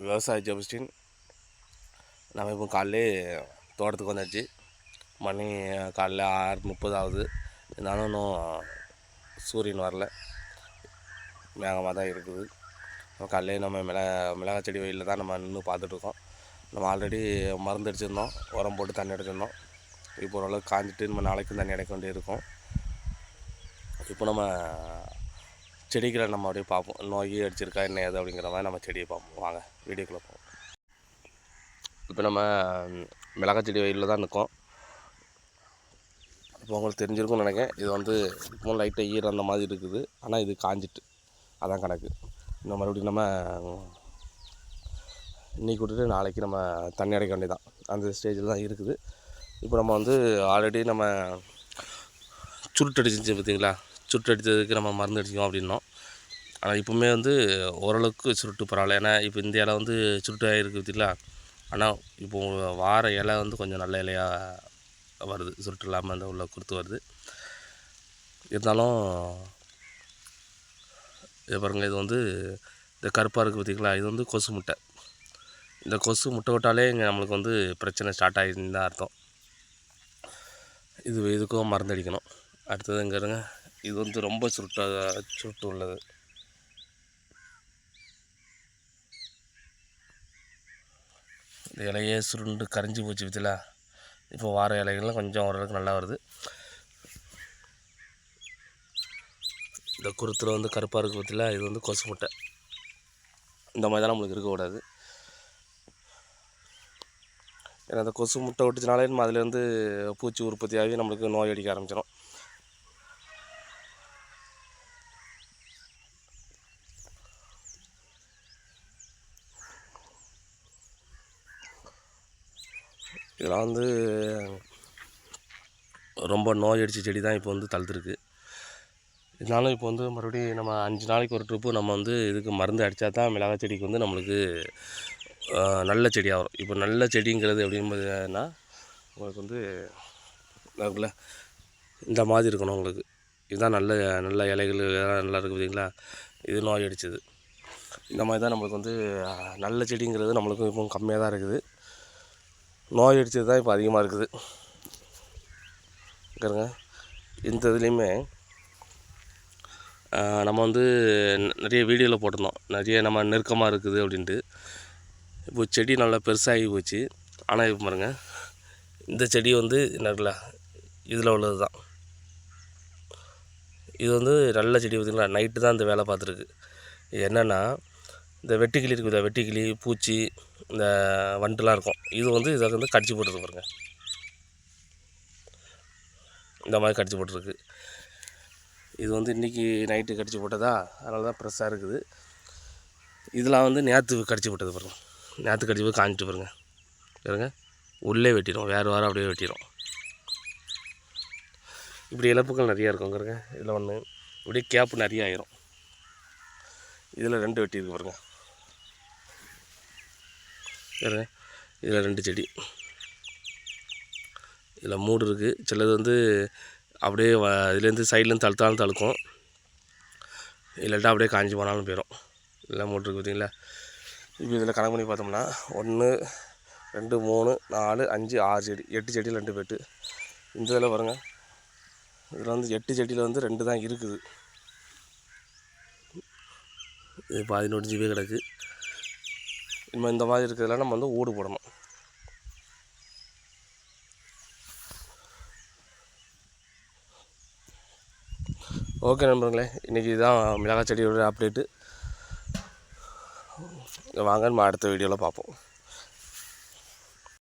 விவசாய ஜெபஸ்டின். நம்ம இப்போ காலையிலே தோட்டத்துக்கு வந்தாச்சு. மணி காலைல 6:30 ஆகுது. இருந்தாலும் இன்னும் சூரியன் வரல, மேகமாக தான் இருக்குது. காலையிலே நம்ம மிளகாய் செடி வெயிலில் தான் நம்ம நின்று பார்த்துட்ருக்கோம். நம்ம ஆல்ரெடி மருந்து அடிச்சிருந்தோம், உரம் போட்டு தண்ணி அடிச்சிருந்தோம். இப்போ ஓரளவுக்கு காஞ்சிட்டு நம்ம நாளைக்கும் தண்ணி அடைக்க வேண்டி இருக்கும். இப்போ நம்ம செடிகளை நம்ம அப்படியே பார்ப்போம், நோய் அடிச்சிருக்கா என்ன ஏது அப்படிங்கிற மாதிரி நம்ம செடியை பார்ப்போம். வாங்க வீடியோக்குள்ளே போவோம். இப்போ நம்ம மிளகாய் செடி வெயிலில் தான் நிற்கும். இப்போ உங்களுக்கு தெரிஞ்சிருக்கும்னு நினைக்கிறேன். இது வந்து இப்போ லைட்டாக ஈரம் அந்த மாதிரி இருக்குது, ஆனால் இது காஞ்சிட்டு அதான் கணக்கு. இந்த மறுபடியும் நம்ம இன்றைக்கி விட்டுட்டு நாளைக்கு நம்ம தண்ணி அடைக்க வேண்டியதான், அந்த ஸ்டேஜில் தான் இருக்குது. இப்போ நம்ம வந்து ஆல்ரெடி நம்ம சுருட்டு அடிச்சிச்சு பார்த்திங்களா, சுருட்டு அடித்ததுக்கு நம்ம மருந்து அடிச்சிக்கோம் அப்படின்னோம். ஆனால் இப்போவுமே வந்து ஓரளவுக்கு சுருட்டு பரவாயில்ல. ஏன்னா இப்போ இந்த இலை வந்து சுருட்டாக இருக்குது பார்த்திங்களா. ஆனால் இப்போது வார இலை வந்து கொஞ்சம் நல்ல இலையாக வருது, சுருட்டு இல்லாமல் அந்த உள்ள குறுத்து வருது. இருந்தாலும் இது பாருங்கள், இது வந்து இந்த கருப்பாக இருக்குது பார்த்திங்களா, இது வந்து கொசு முட்டை. இந்த கொசு முட்டை விட்டாலே இங்கே நம்மளுக்கு வந்து பிரச்சனை ஸ்டார்ட் ஆகிடுன்னு தான் அர்த்தம். இதுக்கும் மருந்து அடிக்கணும். அடுத்தது இங்கே இருங்க, இது வந்து ரொம்ப சுருட்டு உள்ளது. இந்த இலையே சுருண்டு கரைஞ்சி போச்சு பற்றில. இப்போ வார இலைகள்லாம் கொஞ்சம் ஓரளவுக்கு நல்லா வருது. இந்த குருத்தில் வந்து கருப்பாக இருக்குது பற்றில, இது வந்து கொசு முட்டை. இந்த மாதிரி தான் நம்மளுக்கு இருக்கக்கூடாது. ஏன்னா அந்த கொசு முட்டை விட்டுச்சுனாலே நம்ம அதுலேருந்து பூச்சி உற்பத்தி ஆகி நம்மளுக்கு நோய் அடிக்க ஆரம்பிச்சிடும். இதெல்லாம் வந்து ரொம்ப நோய் அடித்த செடி தான் இப்போ வந்து தழுத்துருக்கு. இதனாலும் இப்போ வந்து மறுபடியும் நம்ம 5 நாளைக்கு ஒரு ட்ரிப்பு நம்ம வந்து இதுக்கு மருந்து அடித்தா தான் மிளகாய் செடிக்கு வந்து நம்மளுக்கு நல்ல செடியாக வரும். இப்போ நல்ல செடிங்கிறது எப்படின்னா உங்களுக்கு வந்து இருக்குல்ல, இந்த மாதிரி இருக்கணும் உங்களுக்கு. இதுதான் நல்ல இலைகள் நல்லா இருக்குது பார்த்திங்களா. இது நோய் அடித்தது. இந்த மாதிரி தான் நம்மளுக்கு வந்து நல்ல செடிங்கிறது நம்மளுக்கு இப்போ கம்மியாக தான் இருக்குது. நோய் அடித்தது தான் இப்போ அதிகமாக இருக்குது. இருங்க, இந்த இதுலேயுமே நம்ம வந்து நிறைய வீடியோவில் போட்டிருந்தோம், நிறைய நம்ம நெருக்கமாக இருக்குது அப்படின்ட்டு. இப்போ செடி நல்லா பெருசாகி போச்சு. ஆனால் இப்போ பாருங்கள், இந்த செடி வந்து நல்ல இதில் உள்ளது தான். இது வந்து நல்ல செடி பார்த்திங்களா. நைட்டு தான் இந்த வேலை பார்த்துருக்கு. என்னென்னா இந்த வெட்டுக்கிளி இருக்குது, வெட்டுக்கிளி பூச்சி இந்த வண்டுலாம் இருக்கும், இது வந்து இதை வந்து கடிச்சு போட்டுருக்கு பாருங்க. இந்த மாதிரி கடிச்சு போட்டுருக்கு. இது வந்து இன்றைக்கி நைட்டு கடிச்சு போட்டதா, அதனால தான் ஃப்ரெஷ்ஷாக இருக்குது. இதெல்லாம் வந்து நேற்று கடிச்சு போட்டது பாருங்கள். நேற்று கடிச்சு போய் காஞ்சிட்டு பாருங்கள். பாருங்க, உள்ளே வெட்டிடும், வேறு வாரம் அப்படியே வெட்டிடும். இப்படி இழப்புகள் நிறையா இருக்குங்கிறங்க. இதில் ஒன்று இப்படியே கேப்பு நிறைய ஆயிரும். இதில் 2 வெட்டியிருக்கு பாருங்க. பாருங்க, இதில் 2 செடி, இதில் 3 இருக்குது. சிலது வந்து அப்படியே இதுலேருந்து சைட்லேருந்து தழுத்தாலும் இல்லாட்டா அப்படியே காஞ்சி போனாலும் போயிடும். இதெல்லாம் 3 இருக்குது பார்த்திங்களா. இப்போ இதில் கணக்கு பண்ணி பார்த்தோம்னா 1 2 3 4 5 6 செடி, 8 செடியில் 2 வெட்டு. இந்த இதில் பாருங்கள், இதில் வந்து 8 செடியில் வந்து 2 தான் இருக்குது. இது பாதி நொடிஞ்சு போய் கிடக்கு. நம்ம இந்த மாதிரி இருக்கிறதுலாம் நம்ம வந்து ஊடு போடணும். ஓகே நண்பர்களே, இன்றைக்கி இதுதான் மிளகாய் செடியோட அப்டேட்டு. வாங்க நம்ம அடுத்த வீடியோவில் பார்ப்போம்.